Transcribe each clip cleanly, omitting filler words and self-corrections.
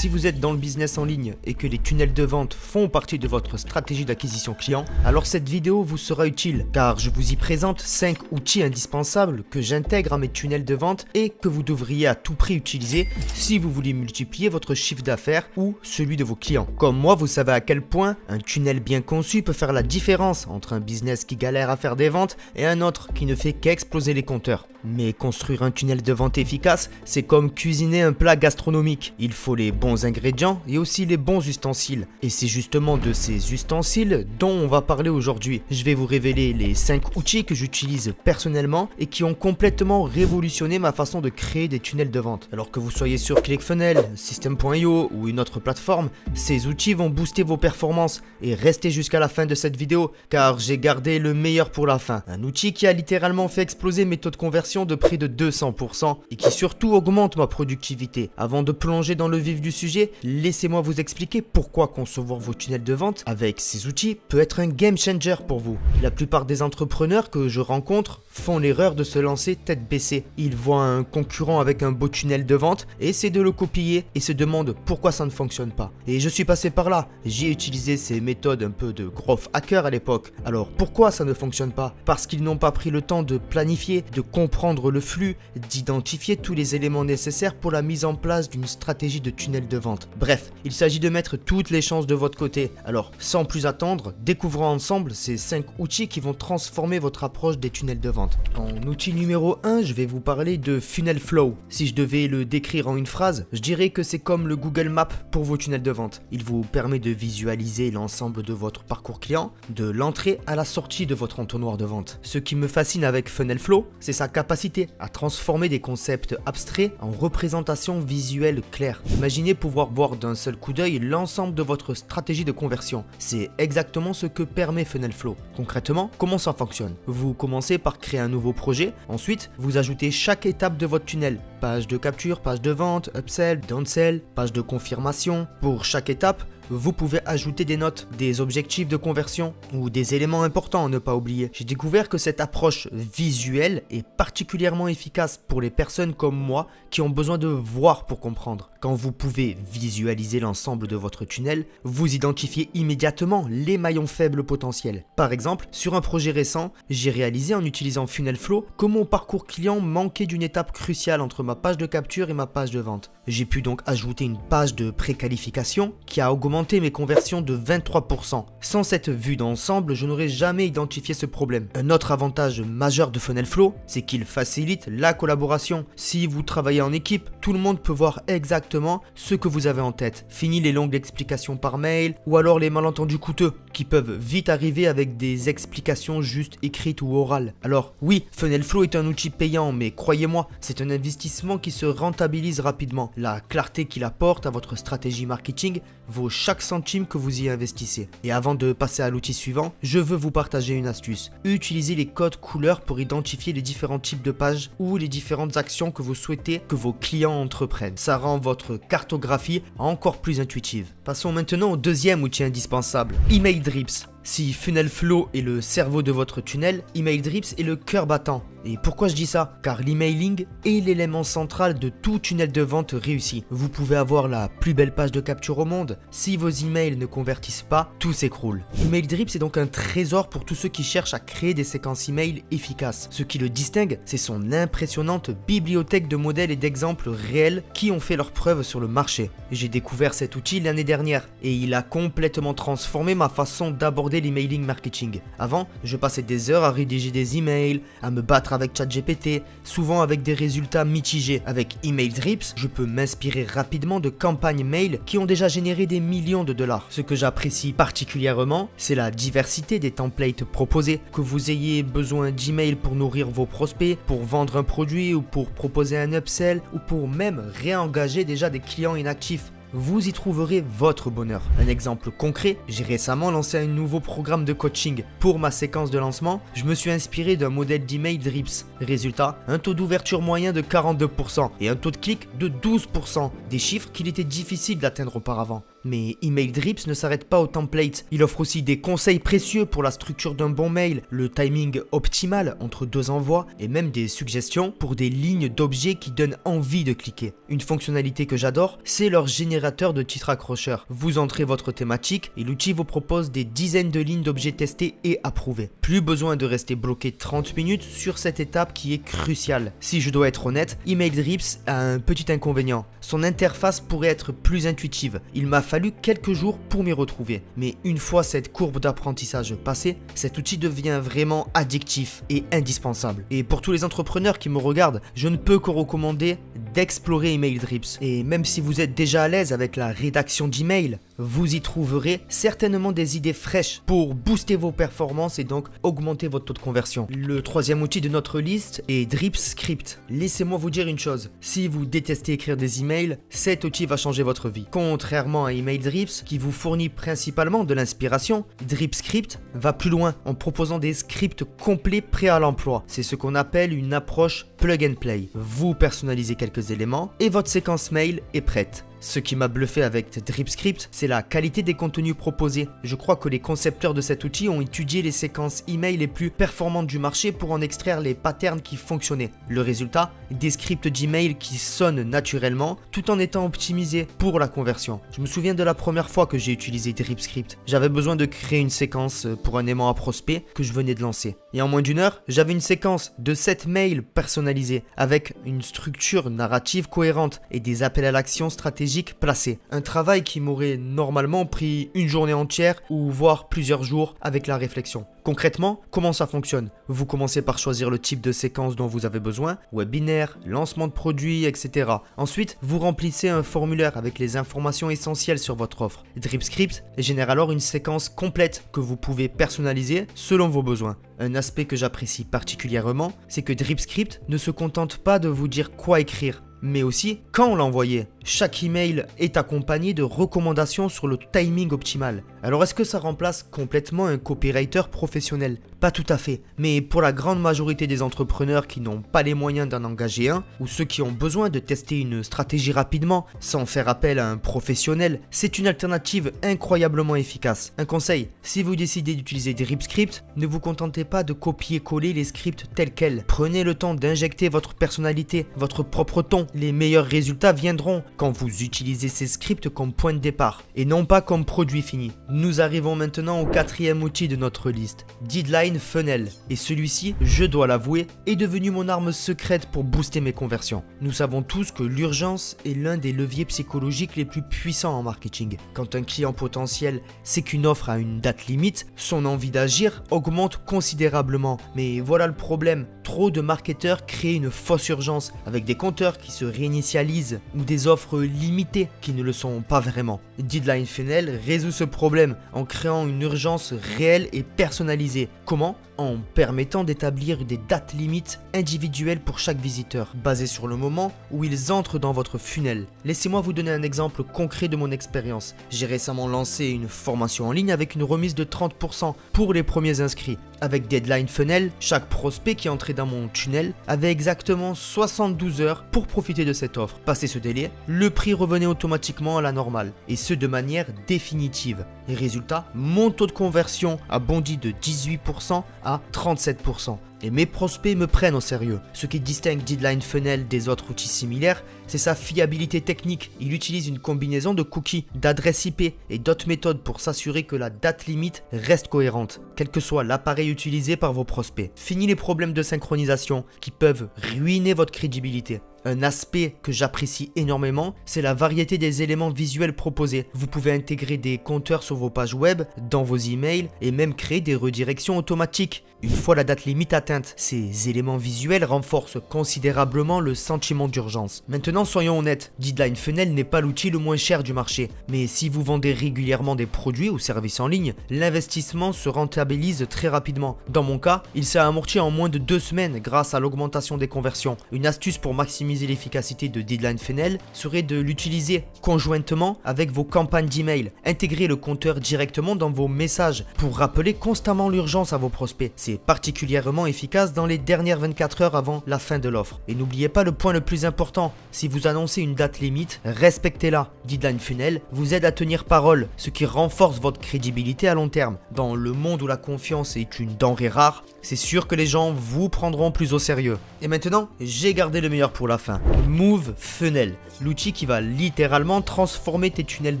Si vous êtes dans le business en ligne et que les tunnels de vente font partie de votre stratégie d'acquisition client, alors cette vidéo vous sera utile car je vous y présente 5 outils indispensables que j'intègre à mes tunnels de vente et que vous devriez à tout prix utiliser si vous voulez multiplier votre chiffre d'affaires ou celui de vos clients. Comme moi, vous savez à quel point un tunnel bien conçu peut faire la différence entre un business qui galère à faire des ventes et un autre qui ne fait qu'exploser les compteurs. Mais construire un tunnel de vente efficace, c'est comme cuisiner un plat gastronomique. Il faut les bons ingrédients et aussi les bons ustensiles. Et c'est justement de ces ustensiles dont on va parler aujourd'hui. Je vais vous révéler les 5 outils que j'utilise personnellement et qui ont complètement révolutionné ma façon de créer des tunnels de vente. Alors que vous soyez sur ClickFunnels, System.io ou une autre plateforme, ces outils vont booster vos performances et restez jusqu'à la fin de cette vidéo car j'ai gardé le meilleur pour la fin. Un outil qui a littéralement fait exploser mes taux de conversion de près de 200% et qui surtout augmente ma productivité. Avant de plonger dans le vif du sujet, laissez-moi vous expliquer pourquoi concevoir vos tunnels de vente avec ces outils peut être un game changer pour vous. La plupart des entrepreneurs que je rencontre font l'erreur de se lancer tête baissée. Ils voient un concurrent avec un beau tunnel de vente et essaient de le copier et se demandent pourquoi ça ne fonctionne pas. Et je suis passé par là. J'ai utilisé ces méthodes un peu de growth hacker à l'époque. Alors pourquoi ça ne fonctionne pas? Parce qu'ils n'ont pas pris le temps de planifier, de comprendre le flux, d'identifier tous les éléments nécessaires pour la mise en place d'une stratégie de tunnel de vente. Bref, il s'agit de mettre toutes les chances de votre côté. Alors, sans plus attendre, découvrons ensemble ces 5 outils qui vont transformer votre approche des tunnels de vente. En outil numéro 1, je vais vous parler de Funnel Flow. Si je devais le décrire en une phrase, je dirais que c'est comme le Google Maps pour vos tunnels de vente. Il vous permet de visualiser l'ensemble de votre parcours client, de l'entrée à la sortie de votre entonnoir de vente. Ce qui me fascine avec Funnel Flow, c'est sa capacité à transformer des concepts abstraits en représentations visuelles claires. Imaginez pouvoir voir d'un seul coup d'œil l'ensemble de votre stratégie de conversion. C'est exactement ce que permet Funnel Flow. Concrètement, comment ça fonctionne? Vous commencez par créer un nouveau projet, ensuite vous ajoutez chaque étape de votre tunnel. Page de capture, page de vente, upsell, downsell, page de confirmation. Pour chaque étape, vous pouvez ajouter des notes, des objectifs de conversion ou des éléments importants à ne pas oublier. J'ai découvert que cette approche visuelle est particulièrement efficace pour les personnes comme moi qui ont besoin de voir pour comprendre. Quand vous pouvez visualiser l'ensemble de votre tunnel, vous identifiez immédiatement les maillons faibles potentiels. Par exemple, sur un projet récent, j'ai réalisé en utilisant Funnel Flow que mon parcours client manquait d'une étape cruciale entre ma page de capture et ma page de vente. J'ai pu donc ajouter une page de préqualification qui a augmenté mes conversions de 23%. Sans cette vue d'ensemble, je n'aurais jamais identifié ce problème. Un autre avantage majeur de Funnel Flow, c'est qu'il facilite la collaboration. Si vous travaillez en équipe, tout le monde peut voir exactement ce que vous avez en tête. Fini les longues explications par mail ou alors les malentendus coûteux qui peuvent vite arriver avec des explications juste écrites ou orales. Alors oui, Funnel Flow est un outil payant, mais croyez-moi, c'est un investissement qui se rentabilise rapidement. La clarté qu'il apporte à votre stratégie marketing vaut chaque centime que vous y investissez. Et avant de passer à l'outil suivant, je veux vous partager une astuce. Utilisez les codes couleurs pour identifier les différents types de pages ou les différentes actions que vous souhaitez que vos clients entreprennent. Ça rend votre cartographie encore plus intuitive. Passons maintenant au deuxième outil indispensable, Email Drips. Si Funnel Flow est le cerveau de votre tunnel, Email Drips est le cœur battant. Et pourquoi je dis ça? Car l'emailing est l'élément central de tout tunnel de vente réussi. Vous pouvez avoir la plus belle page de capture au monde. Si vos emails ne convertissent pas, tout s'écroule. Email Drips est donc un trésor pour tous ceux qui cherchent à créer des séquences email efficaces. Ce qui le distingue, c'est son impressionnante bibliothèque de modèles et d'exemples réels qui ont fait leurs preuves sur le marché. J'ai découvert cet outil l'année dernière et il a complètement transformé ma façon d'aborder l'emailing marketing. Avant, je passais des heures à rédiger des emails, à me battre avec ChatGPT, souvent avec des résultats mitigés. Avec Email Drips, je peux m'inspirer rapidement de campagnes mail qui ont déjà généré des millions de dollars. Ce que j'apprécie particulièrement, c'est la diversité des templates proposés. Que vous ayez besoin d'emails pour nourrir vos prospects, pour vendre un produit ou pour proposer un upsell ou pour même réengager déjà des clients inactifs. vous y trouverez votre bonheur. Un exemple concret, j'ai récemment lancé un nouveau programme de coaching. Pour ma séquence de lancement, je me suis inspiré d'un modèle d'email Drips. Résultat, un taux d'ouverture moyen de 42% et un taux de clic de 12%, des chiffres qu'il était difficile d'atteindre auparavant. Mais Email Drips ne s'arrête pas au template, il offre aussi des conseils précieux pour la structure d'un bon mail, le timing optimal entre deux envois et même des suggestions pour des lignes d'objets qui donnent envie de cliquer. Une fonctionnalité que j'adore, c'est leur générique générateur de titres accrocheurs. Vous entrez votre thématique et l'outil vous propose des dizaines de lignes d'objets testés et approuvés. Plus besoin de rester bloqué 30 minutes sur cette étape qui est cruciale. Si je dois être honnête, EmailDrips a un petit inconvénient. Son interface pourrait être plus intuitive. Il m'a fallu quelques jours pour m'y retrouver. Mais une fois cette courbe d'apprentissage passée, cet outil devient vraiment addictif et indispensable. Et pour tous les entrepreneurs qui me regardent, je ne peux que recommander d'explorer EmailDrips. Et même si vous êtes déjà à l'aise avec la rédaction d'email, vous y trouverez certainement des idées fraîches pour booster vos performances et donc augmenter votre taux de conversion. Le troisième outil de notre liste est DripScript. Laissez-moi vous dire une chose, si vous détestez écrire des emails, cet outil va changer votre vie. Contrairement à EmailDrips qui vous fournit principalement de l'inspiration, DripScript va plus loin en proposant des scripts complets prêts à l'emploi. C'est ce qu'on appelle une approche plug and play. Vous personnalisez quelques éléments et votre séquence mail est prête. Ce qui m'a bluffé avec DripScript, c'est la qualité des contenus proposés. Je crois que les concepteurs de cet outil ont étudié les séquences email les plus performantes du marché pour en extraire les patterns qui fonctionnaient. Le résultat, des scripts d'email qui sonnent naturellement tout en étant optimisés pour la conversion. Je me souviens de la première fois que j'ai utilisé DripScript. J'avais besoin de créer une séquence pour un aimant à prospect que je venais de lancer. Et en moins d'une heure, j'avais une séquence de 7 mails personnalisés avec une structure narrative cohérente et des appels à l'action stratégiques placés. Un travail qui m'aurait normalement pris une journée entière ou voire plusieurs jours avec la réflexion. Concrètement, comment ça fonctionne? Vous commencez par choisir le type de séquence dont vous avez besoin, webinaire, lancement de produits, etc. Ensuite, vous remplissez un formulaire avec les informations essentielles sur votre offre. DripScript génère alors une séquence complète que vous pouvez personnaliser selon vos besoins. Un aspect que j'apprécie particulièrement, c'est que DripScript ne se contente pas de vous dire quoi écrire, mais aussi quand l'envoyer. Chaque email est accompagné de recommandations sur le timing optimal. Alors est-ce que ça remplace complètement un copywriter professionnel? Pas tout à fait, mais pour la grande majorité des entrepreneurs qui n'ont pas les moyens d'en engager un, ou ceux qui ont besoin de tester une stratégie rapidement sans faire appel à un professionnel, c'est une alternative incroyablement efficace. Un conseil, si vous décidez d'utiliser DripScript, ne vous contentez pas de copier-coller les scripts tels quels. Prenez le temps d'injecter votre personnalité, votre propre ton. Les meilleurs résultats viendront quand vous utilisez ces scripts comme point de départ et non pas comme produit fini. Nous arrivons maintenant au quatrième outil de notre liste, Deadline Funnel. Et celui-ci, je dois l'avouer, est devenu mon arme secrète pour booster mes conversions. Nous savons tous que l'urgence est l'un des leviers psychologiques les plus puissants en marketing. Quand un client potentiel sait qu'une offre a une date limite, son envie d'agir augmente considérablement. Mais voilà le problème, trop de marketeurs créent une fausse urgence avec des compteurs qui se réinitialisent ou des offres limitées qui ne le sont pas vraiment. Deadline Funnel résout ce problème en créant une urgence réelle et personnalisée. Comment? En permettant d'établir des dates limites individuelles pour chaque visiteur, basées sur le moment où ils entrent dans votre funnel. Laissez-moi vous donner un exemple concret de mon expérience. J'ai récemment lancé une formation en ligne avec une remise de 30% pour les premiers inscrits. Avec Deadline Funnel, chaque prospect qui entrait dans mon tunnel avait exactement 72 heures pour profiter de cette offre. Passé ce délai, le prix revenait automatiquement à la normale, et ce de manière définitive. Et résultat, mon taux de conversion a bondi de 18% à 37%. Et mes prospects me prennent au sérieux. Ce qui distingue Deadline Funnel des autres outils similaires, c'est sa fiabilité technique. Il utilise une combinaison de cookies, d'adresses IP et d'autres méthodes pour s'assurer que la date limite reste cohérente, quel que soit l'appareil utilisé par vos prospects. Fini les problèmes de synchronisation qui peuvent ruiner votre crédibilité. Un aspect que j'apprécie énormément, c'est la variété des éléments visuels proposés. Vous pouvez intégrer des compteurs sur vos pages web, dans vos emails et même créer des redirections automatiques. Une fois la date limite atteinte, ces éléments visuels renforcent considérablement le sentiment d'urgence. Maintenant, soyons honnêtes, Deadline Funnel n'est pas l'outil le moins cher du marché. Mais si vous vendez régulièrement des produits ou services en ligne, l'investissement se rentabilise très rapidement. Dans mon cas, il s'est amorti en moins de 2 semaines grâce à l'augmentation des conversions. Une astuce pour maximiser l'efficacité de Deadline Funnel serait de l'utiliser conjointement avec vos campagnes d'email. Intégrez le compteur directement dans vos messages pour rappeler constamment l'urgence à vos prospects. C'est particulièrement efficace dans les dernières 24 heures avant la fin de l'offre. Et n'oubliez pas le point le plus important, si vous annoncez une date limite, respectez-la. Deadline Funnel vous aide à tenir parole, ce qui renforce votre crédibilité à long terme. Dans le monde où la confiance est une denrée rare, c'est sûr que les gens vous prendront plus au sérieux. Et maintenant, j'ai gardé le meilleur pour la fin. Move Funnel, l'outil qui va littéralement transformer tes tunnels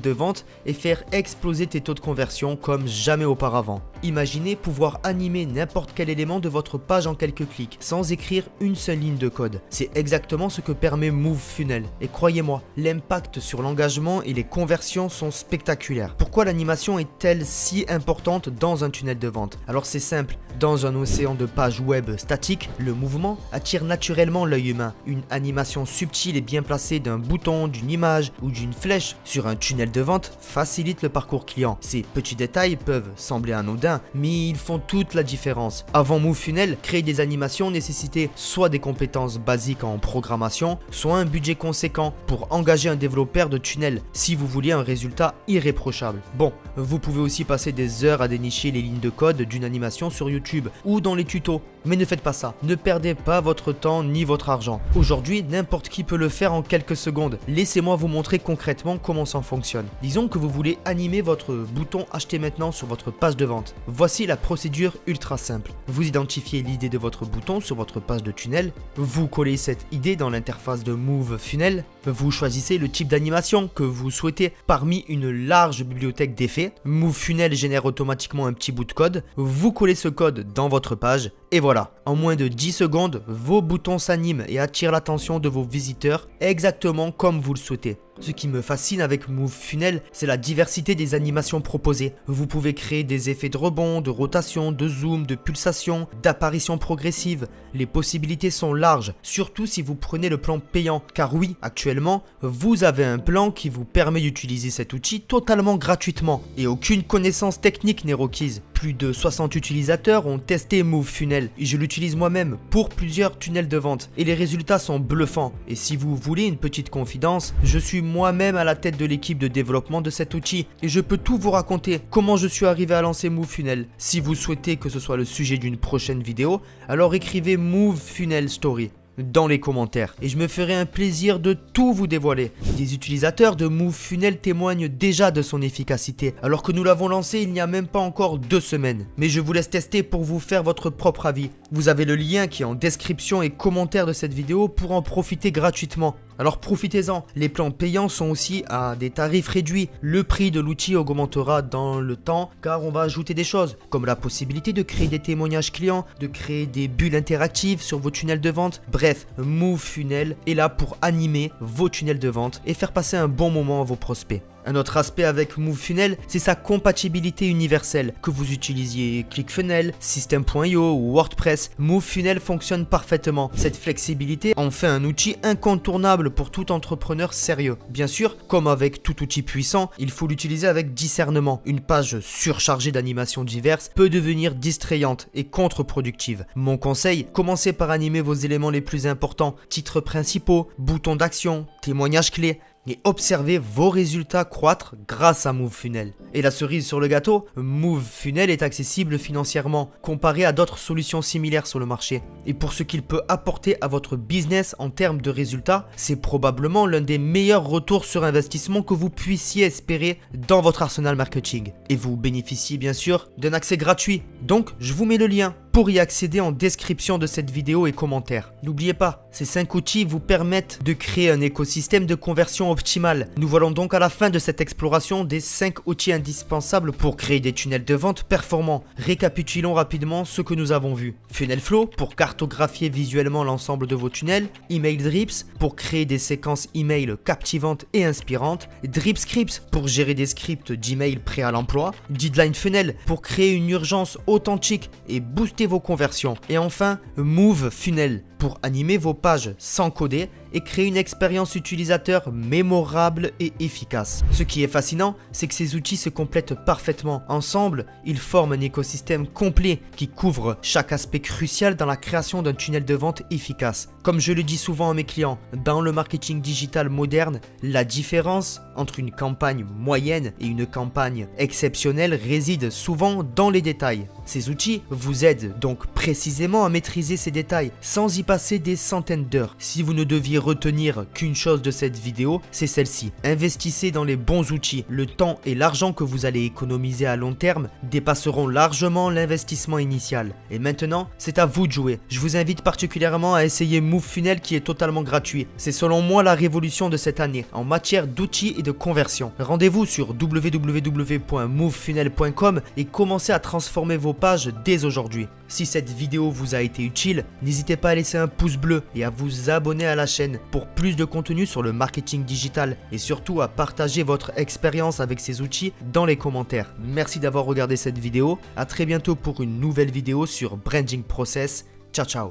de vente et faire exploser tes taux de conversion comme jamais auparavant. Imaginez pouvoir animer n'importe quel élément de votre page en quelques clics, sans écrire une seule ligne de code. C'est exactement ce que permet Move Funnel. Et croyez-moi, l'impact sur l'engagement et les conversions sont spectaculaires. Pourquoi l'animation est-elle si importante dans un tunnel de vente? Alors c'est simple, dans un océan de pages web statiques, le mouvement attire naturellement l'œil humain. Une animation subtile et bien placée d'un bouton, d'une image ou d'une flèche sur un tunnel de vente facilite le parcours client. Ces petits détails peuvent sembler anodins, mais ils font toute la différence. Avant Move Funnel, créer des animations nécessitait soit des compétences basiques en programmation, soit un budget conséquent pour engager un développeur de tunnel si vous vouliez un résultat irréprochable. Bon, vous pouvez aussi passer des heures à dénicher les lignes de code d'une animation sur YouTube ou dans les tutos, mais ne faites pas ça. Ne perdez pas votre temps ni votre argent. Aujourd'hui, n'importe qui peut le faire en quelques secondes. Laissez-moi vous montrer concrètement comment ça fonctionne. Disons que vous voulez animer votre bouton acheter maintenant sur votre page de vente. Voici la procédure ultra simple. Vous identifiez l'idée de votre bouton sur votre page de tunnel, vous collez cette idée dans l'interface de Move Funnel, vous choisissez le type d'animation que vous souhaitez parmi une large bibliothèque d'effets. Move Funnel génère automatiquement un petit bout de code, vous collez ce code dans votre page et voilà, en moins de 10 secondes, vos boutons s'animent et attirent l'attention de vos visiteurs exactement comme vous le souhaitez. Ce qui me fascine avec Move Funnel, c'est la diversité des animations proposées. Vous pouvez créer des effets de rebond, de rotation, de zoom, de pulsation, d'apparition progressive. Les possibilités sont larges, surtout si vous prenez le plan payant. Car oui, actuellement, vous avez un plan qui vous permet d'utiliser cet outil totalement gratuitement et aucune connaissance technique n'est requise. Plus de 60 utilisateurs ont testé Move Funnel et je l'utilise moi-même pour plusieurs tunnels de vente et les résultats sont bluffants. Et si vous voulez une petite confidence, je suis moi-même à la tête de l'équipe de développement de cet outil et je peux tout vous raconter comment je suis arrivé à lancer Move Funnel. Si vous souhaitez que ce soit le sujet d'une prochaine vidéo, alors écrivez Move Funnel Story dans les commentaires et je me ferai un plaisir de tout vous dévoiler. Des utilisateurs de Move Funnel témoignent déjà de son efficacité alors que nous l'avons lancé il n'y a même pas encore 2 semaines. Mais je vous laisse tester pour vous faire votre propre avis. Vous avez le lien qui est en description et commentaire de cette vidéo pour en profiter gratuitement. Alors profitez-en, les plans payants sont aussi à des tarifs réduits. Le prix de l'outil augmentera dans le temps car on va ajouter des choses comme la possibilité de créer des témoignages clients, de créer des bulles interactives sur vos tunnels de vente. Bref, Move Funnel est là pour animer vos tunnels de vente et faire passer un bon moment à vos prospects. Un autre aspect avec Move Funnel, c'est sa compatibilité universelle. Que vous utilisiez ClickFunnels, System.io ou WordPress, Move Funnel fonctionne parfaitement. Cette flexibilité en fait un outil incontournable pour tout entrepreneur sérieux. Bien sûr, comme avec tout outil puissant, il faut l'utiliser avec discernement. Une page surchargée d'animations diverses peut devenir distrayante et contre-productive. Mon conseil, commencez par animer vos éléments les plus importants, titres principaux, boutons d'action, témoignages clés, et observez vos résultats croître grâce à Move Funnel. Et la cerise sur le gâteau, Move Funnel est accessible financièrement comparé à d'autres solutions similaires sur le marché. Et pour ce qu'il peut apporter à votre business en termes de résultats, c'est probablement l'un des meilleurs retours sur investissement que vous puissiez espérer dans votre arsenal marketing. Et vous bénéficiez bien sûr d'un accès gratuit. Donc je vous mets le lien pour y accéder en description de cette vidéo et commentaires. N'oubliez pas, ces 5 outils vous permettent de créer un écosystème de conversion optimal. Nous voilà donc à la fin de cette exploration des 5 outils indispensables pour créer des tunnels de vente performants. Récapitulons rapidement ce que nous avons vu. Funnel Flow pour cartographier visuellement l'ensemble de vos tunnels. Email Drips pour créer des séquences email captivantes et inspirantes. Drip Scripts pour gérer des scripts d'email prêts à l'emploi. Deadline Funnel pour créer une urgence authentique et booster vos conversions. Et enfin, Move Funnel pour animer vos pages sans coder et créer une expérience utilisateur mémorable et efficace. Ce qui est fascinant, c'est que ces outils se complètent parfaitement. Ensemble, ils forment un écosystème complet qui couvre chaque aspect crucial dans la création d'un tunnel de vente efficace. Comme je le dis souvent à mes clients, dans le marketing digital moderne, la différence entre une campagne moyenne et une campagne exceptionnelle réside souvent dans les détails. Ces outils vous aident donc précisément à maîtriser ces détails, sans y passer des centaines d'heures. Si vous ne deviez retenir qu'une chose de cette vidéo, c'est celle-ci. Investissez dans les bons outils. Le temps et l'argent que vous allez économiser à long terme dépasseront largement l'investissement initial. Et maintenant, c'est à vous de jouer. Je vous invite particulièrement à essayer MoveFunnel qui est totalement gratuit. C'est selon moi la révolution de cette année en matière d'outils et de conversion. Rendez-vous sur www.movefunnel.com et commencez à transformer vos pages dès aujourd'hui. Si cette vidéo vous a été utile, n'hésitez pas à laisser un pouce bleu et à vous abonner à la chaîne pour plus de contenu sur le marketing digital et surtout à partager votre expérience avec ces outils dans les commentaires. Merci d'avoir regardé cette vidéo, à très bientôt pour une nouvelle vidéo sur Branding Process. Ciao ciao.